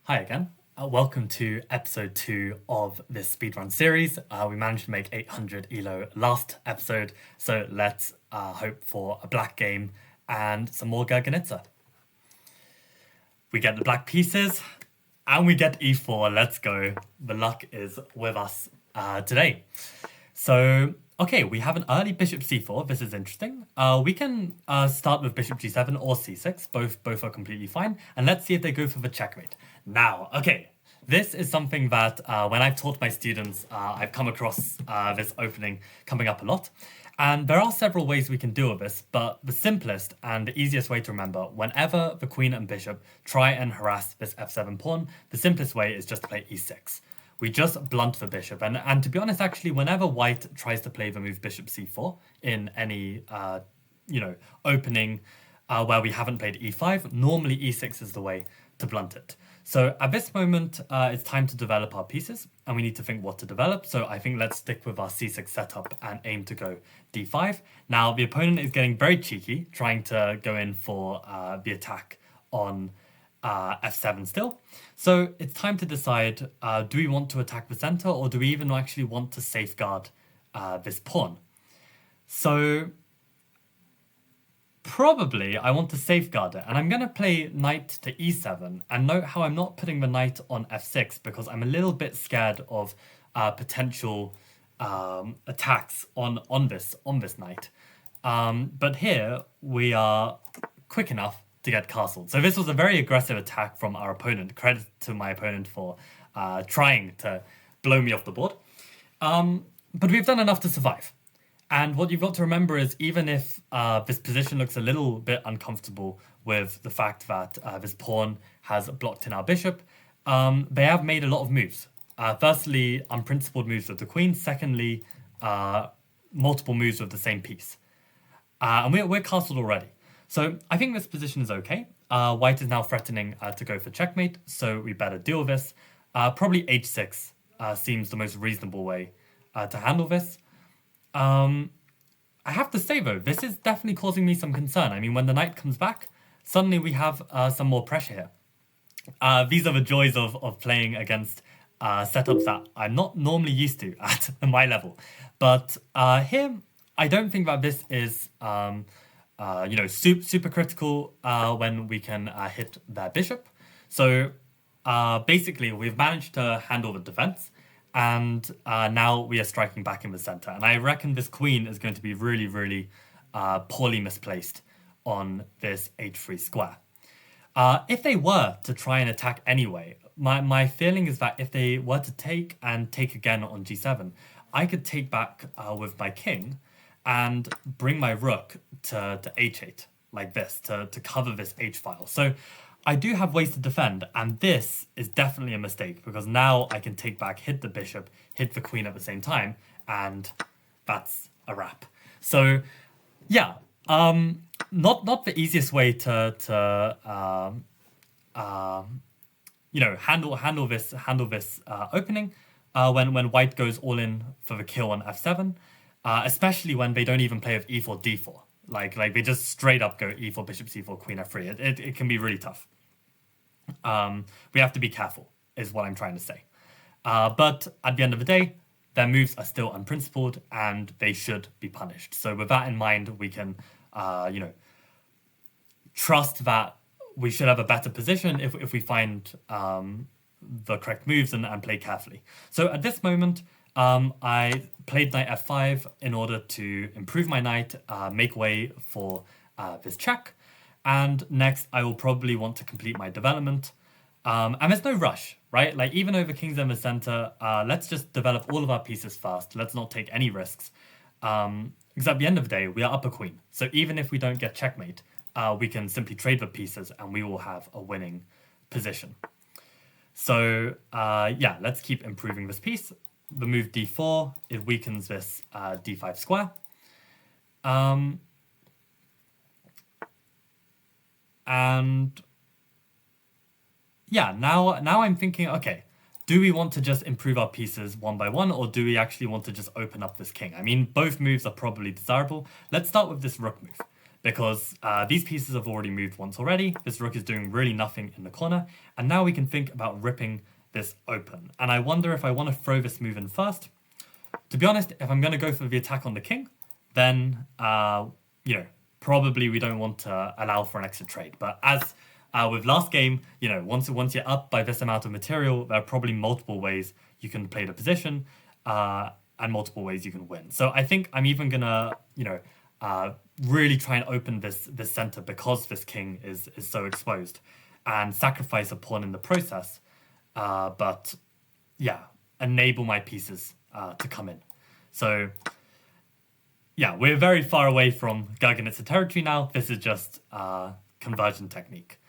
Hi again. Welcome to episode 2 of this speedrun series. We managed to make 800 ELO last episode, so let's hope for a black game and some more Gurgenidze. We get the black pieces, and we get e4. Let's go. The luck is with us today. So, okay, we have an early bishop c4. This is interesting. We can start with bishop g7 or c6. Both are completely fine. And let's see if they go for the checkmate. Now, okay, this is something that when I've taught my students, I've come across this opening coming up a lot. And there are several ways we can deal with this, but the simplest and the easiest way to remember, whenever the queen and bishop try and harass this f7 pawn, the simplest way is just to play e6. We just blunt the bishop. And to be honest, actually, whenever white tries to play the move bishop c4 in any, opening where we haven't played e5, normally e6 is the way to blunt it. So at this moment, it's time to develop our pieces, and we need to think what to develop. So I think let's stick with our c6 setup and aim to go d5. Now, the opponent is getting very cheeky, trying to go in for the attack on f7 still. So it's time to decide, do we want to attack the center, or do we even actually want to safeguard this pawn? So probably I want to safeguard it, and I'm going to play knight to e7, and note how I'm not putting the knight on f6 because I'm a little bit scared of potential attacks on this knight. But here we are quick enough to get castled. So this was a very aggressive attack from our opponent. Credit to my opponent for trying to blow me off the board. But we've done enough to survive. And what you've got to remember is even if this position looks a little bit uncomfortable with the fact that this pawn has blocked in our bishop, they have made a lot of moves. Firstly, unprincipled moves with the queen. Secondly, multiple moves with the same piece. And we're castled already. So I think this position is okay. White is now threatening to go for checkmate, so we better deal with this. Probably h6 seems the most reasonable way to handle this. I have to say, though, this is definitely causing me some concern. I mean, when the knight comes back, suddenly we have some more pressure here. These are the joys of playing against setups that I'm not normally used to at my level. But here, I don't think that this is super critical when we can hit their bishop. So basically, we've managed to handle the defense. And now we are striking back in the center. And I reckon this queen is going to be really, really poorly misplaced on this h3 square. If they were to try and attack anyway, my feeling is that if they were to take again on g7, I could take back with my king and bring my rook to h8 like this to cover this h-file. So I do have ways to defend, and this is definitely a mistake because now I can take back, hit the bishop, hit the queen at the same time, and that's a wrap. So yeah, not the easiest way to handle this opening when white goes all in for the kill on f7, especially when they don't even play with e4 d4. Like they just straight up go e4 bishop c4 queen f3. It can be really tough. We have to be careful, is what I'm trying to say. But at the end of the day, their moves are still unprincipled and they should be punished. So with that in mind, we can, trust that we should have a better position if we find the correct moves and play carefully. So at this moment, I played knight f5 in order to improve my knight, make way for this check. And next, I will probably want to complete my development. And there's no rush, right? Like, even over king's in the center, let's just develop all of our pieces first. Let's not take any risks. Because at the end of the day, we are up a queen. So even if we don't get checkmate, we can simply trade the pieces and we will have a winning position. So, let's keep improving this piece. The move d4, it weakens this d5 square. And yeah, now I'm thinking, okay, do we want to just improve our pieces one by one, or do we actually want to just open up this king? I mean, both moves are probably desirable. Let's start with this rook move, because these pieces have already moved once already. This rook is doing really nothing in the corner, and now we can think about ripping this open. And I wonder if I want to throw this move in first. To be honest, if I'm going to go for the attack on the king, then, probably we don't want to allow for an extra trade. But as with last game, once you're up by this amount of material, there are probably multiple ways you can play the position and multiple ways you can win. So I think I'm even going to, really try and open this center because this king is so exposed and sacrifice a pawn in the process. But yeah, enable my pieces to come in. So yeah, we're very far away from Gurgenidze territory now. This is just conversion technique.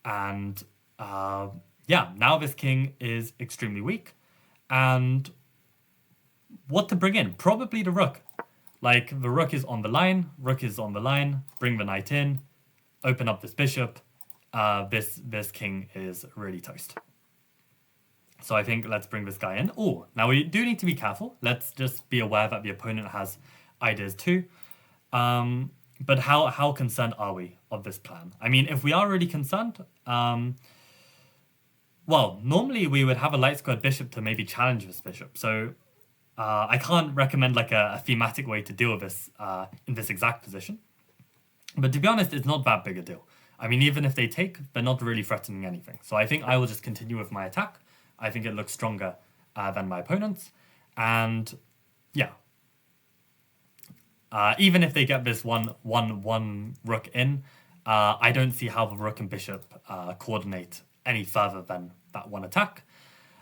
And now this king is extremely weak. And what to bring in? Probably the rook. Like, the rook is on the line, bring the knight in, open up this bishop. This king is really toast. So I think let's bring this guy in. Oh, now we do need to be careful. Let's just be aware that the opponent has ideas too. But how concerned are we of this plan? I mean, if we are really concerned, well, normally we would have a light squared bishop to maybe challenge this bishop. So I can't recommend like a thematic way to deal with this in this exact position. But to be honest, it's not that big a deal. I mean, even if they take, they're not really threatening anything. So I think I will just continue with my attack. I think it looks stronger than my opponent's. And yeah. Even if they get this one rook in, I don't see how the rook and bishop coordinate any further than that one attack.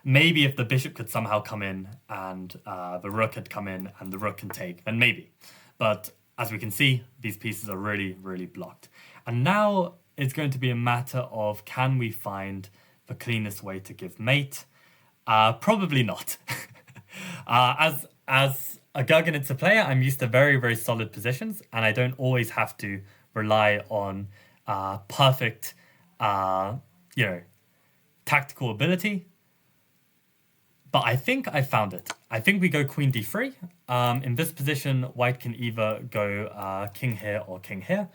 Maybe if the bishop could somehow come in and the rook had come in and the rook can take, then maybe. But as we can see, these pieces are really, really blocked. And now it's going to be a matter of, can we find the cleanest way to give mate? Probably not. As a Gurgenidze player, I'm used to very, very solid positions, and I don't always have to rely on perfect, tactical ability. But I think I found it. I think we go queen d3. In this position, white can either go king here or king here.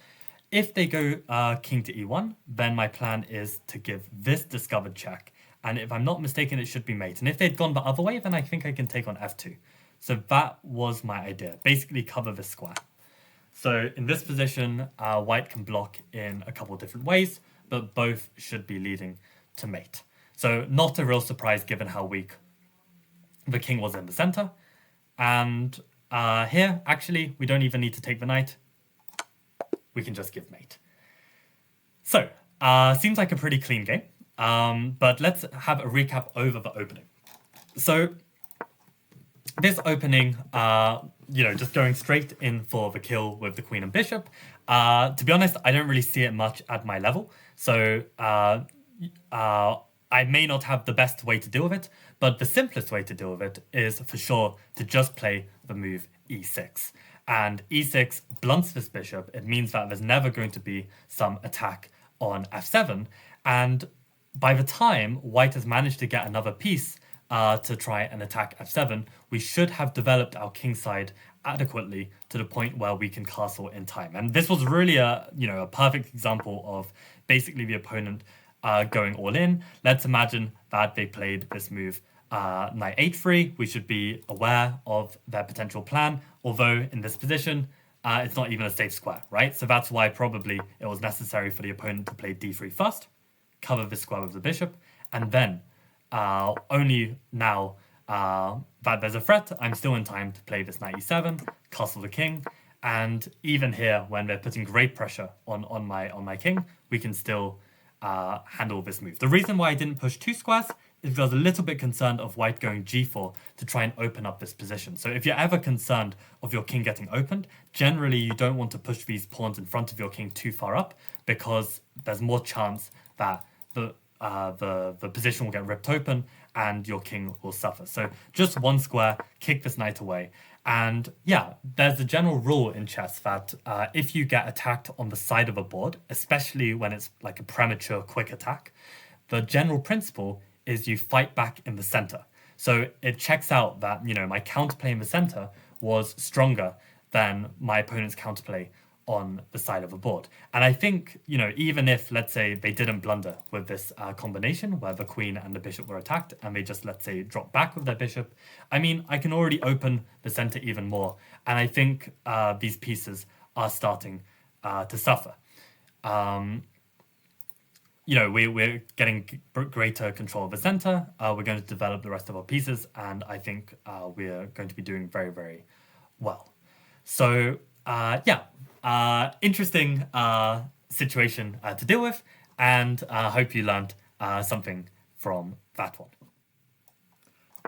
If they go king to e1, then my plan is to give this discovered check. And if I'm not mistaken, it should be mate. And if they'd gone the other way, then I think I can take on f2. So that was my idea. Basically cover this square. So in this position, white can block in a couple of different ways, but both should be leading to mate. So not a real surprise given how weak the king was in the center. And here, actually, we don't even need to take the knight. We can just give mate. So, seems like a pretty clean game. But let's have a recap over the opening. So, this opening, just going straight in for the kill with the queen and bishop. To be honest, I don't really see it much at my level. So, I may not have the best way to deal with it, but the simplest way to deal with it is for sure to just play the move e6. And e6 blunts this bishop. It means that there's never going to be some attack on f7. And by the time white has managed to get another piece to try and attack f7, we should have developed our kingside adequately to the point where we can castle in time. And this was really a perfect example of basically the opponent going all in. Let's imagine that they played this move knight h3. We should be aware of their potential plan, although in this position, it's not even a safe square, right? So that's why probably it was necessary for the opponent to play d3 first, cover this square with the bishop, and then only now that there's a threat, I'm still in time to play this knight e7, castle the king, and even here, when they're putting great pressure on my king, we can still handle this move. The reason why I didn't push two squares is because I was a little bit concerned of white going g4 to try and open up this position. So if you're ever concerned of your king getting opened, generally you don't want to push these pawns in front of your king too far up, because there's more chance that the position will get ripped open and your king will suffer. So just one square, kick this knight away. And yeah, there's a general rule in chess that if you get attacked on the side of a board, especially when it's like a premature quick attack, the general principle is you fight back in the center. So it checks out that, my counterplay in the center was stronger than my opponent's counterplay on the side of a board. And I think, even if, let's say, they didn't blunder with this combination where the queen and the bishop were attacked and they just, let's say, drop back with their bishop, I mean, I can already open the center even more. And I think these pieces are starting to suffer. We're getting greater control of the center. We're going to develop the rest of our pieces, and I think we're going to be doing very, very well. So, interesting situation to deal with, and I hope you learned something from that one.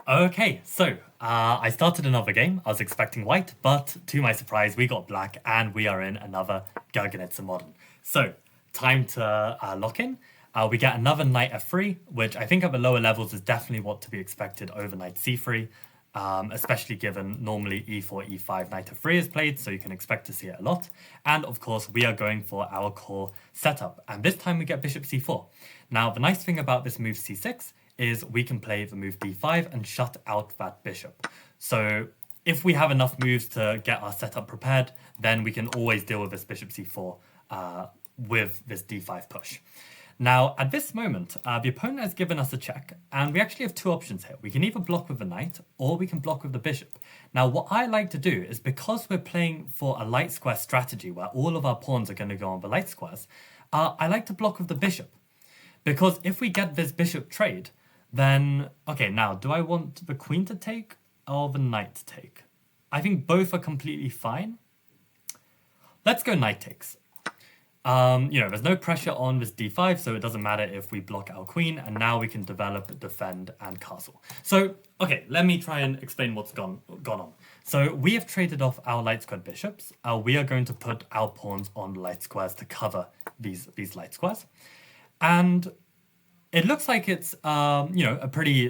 Okay, so I started another game. I was expecting white, but to my surprise, we got black, and we are in another Gurgenidze modern. So, time to lock in. We get another knight f3, which I think at the lower levels is definitely what to be expected over knight c3, especially given normally e4, e5, knight f3 is played, so you can expect to see it a lot. And of course, we are going for our core setup, and this time we get bishop c4. Now, the nice thing about this move c6 is we can play the move d5 and shut out that bishop. So if we have enough moves to get our setup prepared, then we can always deal with this bishop c4 with this d5 push. Now, at this moment, the opponent has given us a check, and we actually have two options here. We can either block with the knight, or we can block with the bishop. Now, what I like to do is, because we're playing for a light square strategy, where all of our pawns are going to go on the light squares, I like to block with the bishop. Because if we get this bishop trade, then... Okay, now, do I want the queen to take, or the knight to take? I think both are completely fine. Let's go knight takes. There's no pressure on this d5, so it doesn't matter if we block our queen, and now we can develop, defend, and castle. So, okay, let me try and explain what's gone on. So, we have traded off our light squared bishops. We are going to put our pawns on light squares to cover these light squares. And it looks like it's, a pretty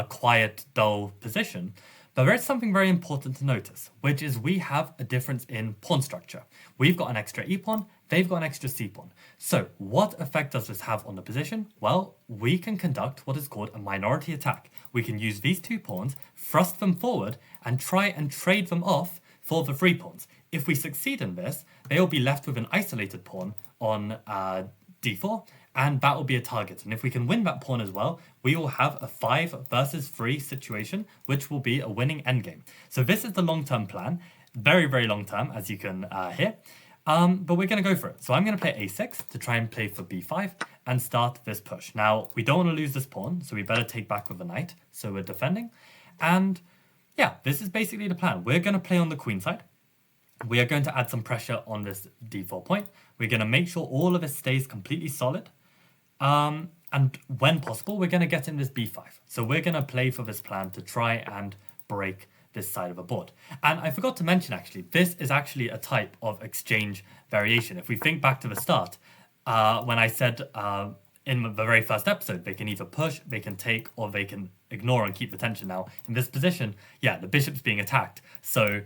quiet, dull position. But there is something very important to notice, which is we have a difference in pawn structure. We've got an extra e-pawn, they've got an extra c-pawn. So what effect does this have on the position? Well, we can conduct what is called a minority attack. We can use these two pawns, thrust them forward, and try and trade them off for the free pawns. If we succeed in this, they will be left with an isolated pawn on d4, and that will be a target. And if we can win that pawn as well, we will have a 5 versus 3 situation, which will be a winning endgame. So this is the long-term plan. Very, very long-term, as you can hear. But we're going to go for it. So I'm going to play a6 to try and play for b5 and start this push. Now, we don't want to lose this pawn, so we better take back with the knight. So we're defending. And yeah, this is basically the plan. We're going to play on the queen side. We are going to add some pressure on this d4 point. We're going to make sure all of it stays completely solid. And when possible, we're going to get in this b5. So we're going to play for this plan to try and break this side of a board. And I forgot to mention, actually, this is actually a type of exchange variation. If we think back to the start, when I said in the very first episode, they can either push, they can take, or they can ignore and keep the tension. Now, in this position, yeah, the bishop's being attacked. So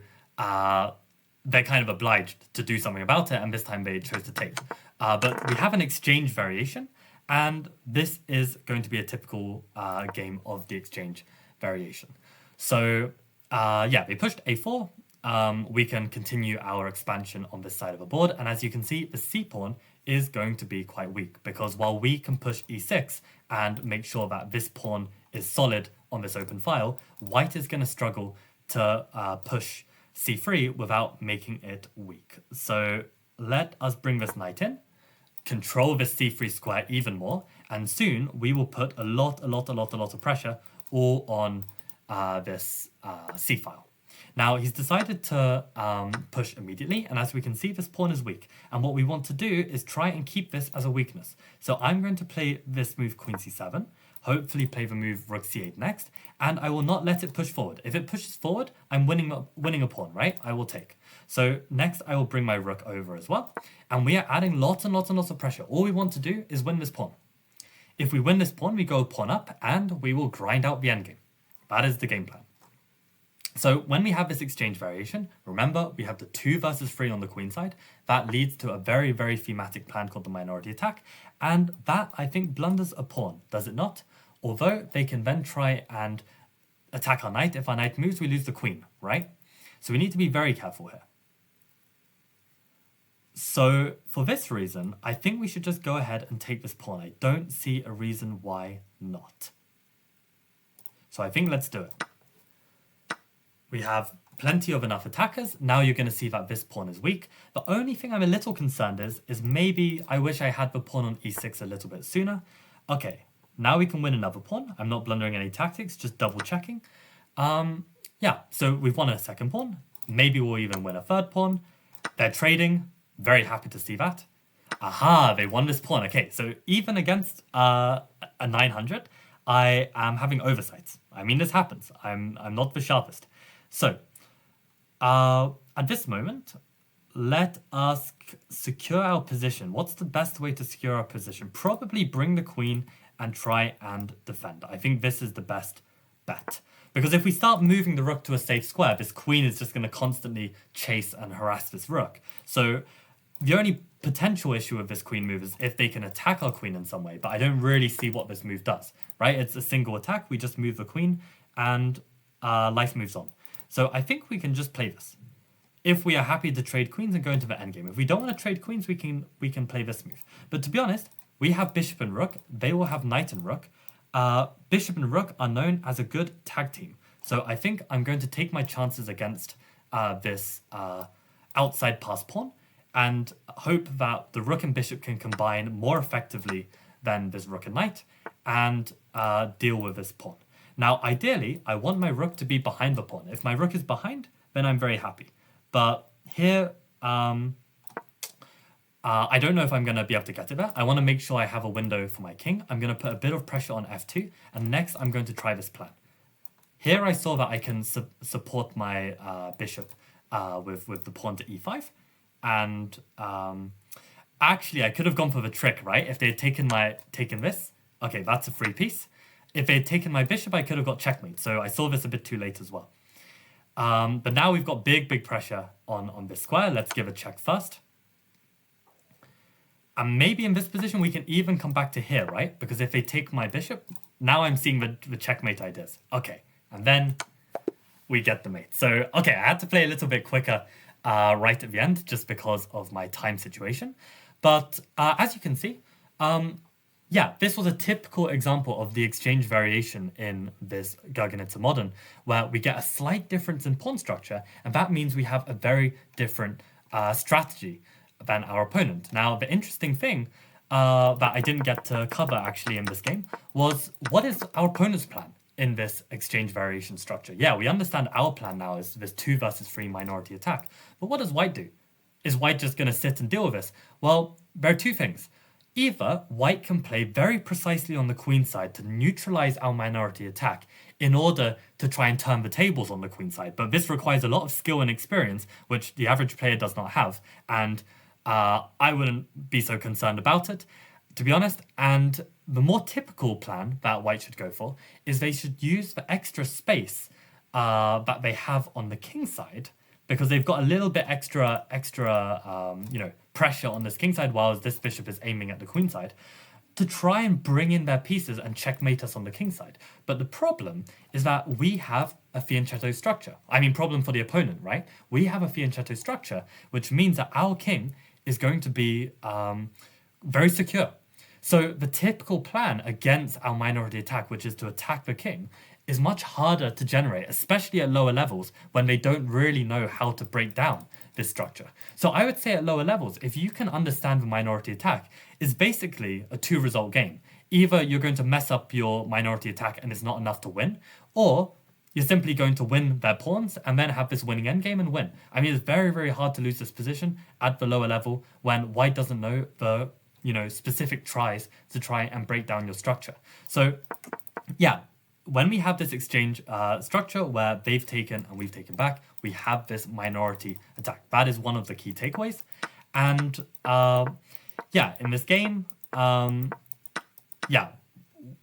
they're kind of obliged to do something about it, and this time they chose to take. But we have an exchange variation, and this is going to be a typical game of the exchange variation. So, they pushed a4. We can continue our expansion on this side of the board, and as you can see, the c-pawn is going to be quite weak, because while we can push e6 and make sure that this pawn is solid on this open file, white is going to struggle to push c3 without making it weak. So let us bring this knight in, control this c3 square even more, and soon we will put a lot of pressure all on this c-file. Now, he's decided to push immediately, and as we can see, this pawn is weak. And what we want to do is try and keep this as a weakness. So I'm going to play this move queen c7, hopefully play the move rook c8 next, and I will not let it push forward. If it pushes forward, I'm winning a pawn, right? I will take. So next, I will bring my rook over as well, and we are adding lots and lots of pressure. All we want to do is win this pawn. If we win this pawn, we go pawn up, and we will grind out the endgame. That is the game plan. So when we have this exchange variation, remember we have the 2 versus 3 on the queen side. That leads to a very, very thematic plan called the minority attack. And that, I think, blunders a pawn, does it not? Although they can then try and attack our knight. If our knight moves, we lose the queen, right? So we need to be very careful here. So for this reason, I think we should just go ahead and take this pawn. I don't see a reason why not. So I think let's do it. We have plenty of enough attackers. Now you're going to see that this pawn is weak. The only thing I'm a little concerned is maybe I wish I had the pawn on e6 a little bit sooner. Okay, now we can win another pawn. I'm not blundering any tactics, just double checking. Yeah, so we've won a second pawn. Maybe we'll even win a third pawn. They're trading. Very happy to see that. Aha, they won this pawn. Okay, so even against a 900, I am having oversights. I mean, this happens. I'm not the sharpest. So, at this moment, let us secure our position. What's the best way to secure our position? Probably bring the queen and try and defend. I think this is the best bet. Because if we start moving the rook to a safe square, this queen is just going to constantly chase and harass this rook. So the only potential issue with this queen move is if they can attack our queen in some way, but I don't really see what this move does, right? It's a single attack. We just move the queen and life moves on. So I think we can just play this. If we are happy to trade queens and go into the endgame. If we don't want to trade queens, we can play this move. But to be honest, we have bishop and rook. They will have knight and rook. Bishop and rook are known as a good tag team. So I think I'm going to take my chances against this outside pass pawn and hope that the rook and bishop can combine more effectively than this rook and knight and deal with this pawn. Now, ideally, I want my rook to be behind the pawn. If my rook is behind, then I'm very happy. But here, I don't know if I'm going to be able to get to that. I want to make sure I have a window for my king. I'm going to put a bit of pressure on f2, and next I'm going to try this plan. Here I saw that I can support my bishop with the pawn to e5, and actually I could have gone for the trick, right? If they had taken this, okay, that's a free piece. If they had taken my bishop, I could have got checkmate. So I saw this a bit too late as well. But now we've got big pressure on this square. Let's give a check first. And maybe in this position, we can even come back to here, right? Because if they take my bishop, now I'm seeing the checkmate ideas. Okay, and then we get the mate. So, okay, I had to play a little bit quicker right at the end just because of my time situation. But as you can see, yeah, this was a typical example of the exchange variation in this Gurgenidze modern, where we get a slight difference in pawn structure, and that means we have a very different strategy than our opponent. Now, the interesting thing that I didn't get to cover actually in this game was what is our opponent's plan in this exchange variation structure? Yeah, we understand our plan now is this 2 versus 3 minority attack, but what does white do? Is white just going to sit and deal with this? Well, there are two things. Either white can play very precisely on the queen side to neutralize our minority attack in order to try and turn the tables on the queen side, but this requires a lot of skill and experience, which the average player does not have, and I wouldn't be so concerned about it, to be honest. And the more typical plan that white should go for is they should use the extra space that they have on the king side, because they've got a little bit extra pressure on this king side while this bishop is aiming at the queen side, to try and bring in their pieces and checkmate us on the king side. But the problem is that we have a fianchetto structure. I mean, problem for the opponent, right? We have a fianchetto structure, which means that our king is going to be very secure. So the typical plan against our minority attack, which is to attack the king, is much harder to generate, especially at lower levels when they don't really know how to break down this structure. So I would say at lower levels, if you can understand the minority attack, it's basically a 2-result game. Either you're going to mess up your minority attack and it's not enough to win, or you're simply going to win their pawns and then have this winning endgame and win. I mean, it's very hard to lose this position at the lower level when white doesn't know the specific tries to try and break down your structure. So yeah, when we have this exchange structure where they've taken and we've taken back, we have this minority attack. That is one of the key takeaways. And yeah, in this game,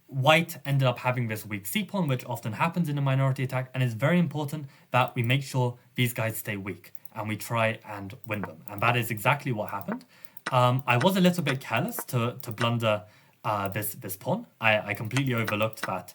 white ended up having this weak c-pawn, which often happens in a minority attack, and it's very important that we make sure these guys stay weak and we try and win them. And that is exactly what happened. I was a little bit careless to blunder this pawn. I completely overlooked that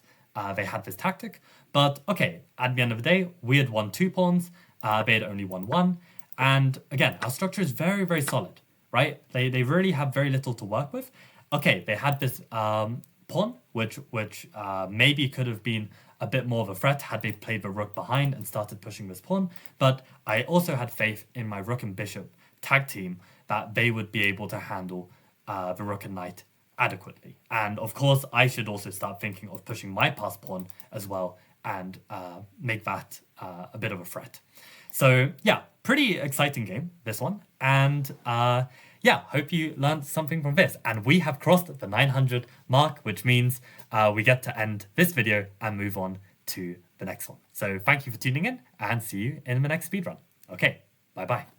they had this tactic. But okay, at the end of the day, we had won 2 pawns. They had only won 1. And again, our structure is very solid. right? They really have very little to work with. Okay, they had this pawn, which maybe could have been a bit more of a threat had they played the rook behind and started pushing this pawn. But I also had faith in my rook and bishop tag team that they would be able to handle the rook and knight adequately. And of course, I should also start thinking of pushing my pass pawn as well and make that a bit of a threat. So yeah, pretty exciting game, this one. And yeah, hope you learned something from this. And we have crossed the 900 mark, which means we get to end this video and move on to the next one. So thank you for tuning in and see you in the next speedrun. Okay, bye-bye.